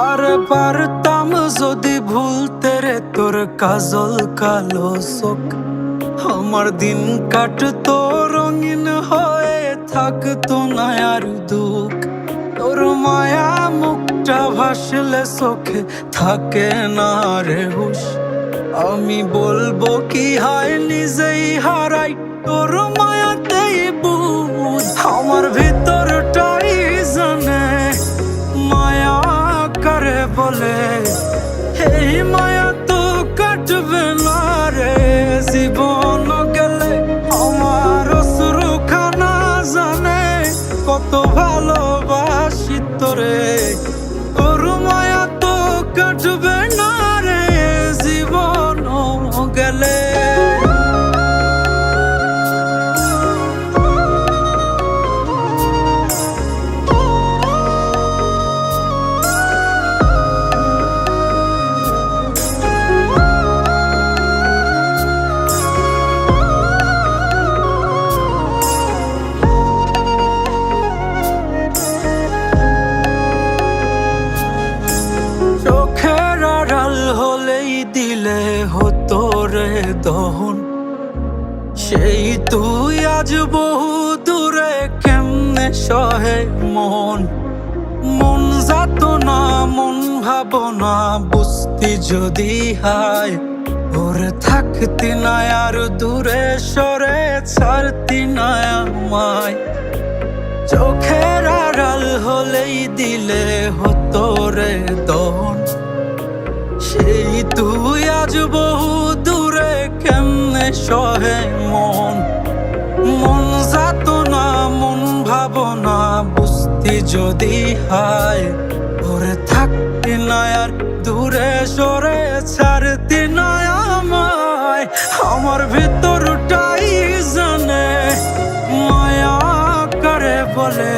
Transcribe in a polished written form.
আরে পারতাম যদি ভুলতে রে তোর কাজল কালো চোখ, আমার দিন কাটতো রঙিন হয়ে, থাকতো না আর দুঃখ। তোর মায়া মুখটা ভাসলে চোখে থাকে না রে হুশ। আমি বলবো কি হয় নিজেই হারাই তোর মায়াতেই বুঝ। আমার ভিতরটাই জানে মায়া করে বলে, এই মায়া তো কাটবে না রে জীবন গেলে। আমার অশ্রুখানা জানে কত ভালোবাসি তোরে, তোর মায়া তো কাটবে না রে জীবন গেলে। হলেই দিলে হতো রে দহন, সেই তুই আজ বহু দূরে কেমনে সহে মন। মন যাত না মন ভাবনা বুঝতি যদি হায়, ওরে থাকতি না আর দূরে সরে ছাড়তি না আমায়। চোখের আড়াল হলেই দিলে হতো রে দহন, সেই তুই আজ বহু দূরে কেমনে সহে মন। মন যাত না মন ভাবনা বুঝতি যদি হায়, ওরে থাকতি না আর দূরে সরে ছাড়তি না আমায়। আমার ভিতরটাই জানে মায়া করে বলে,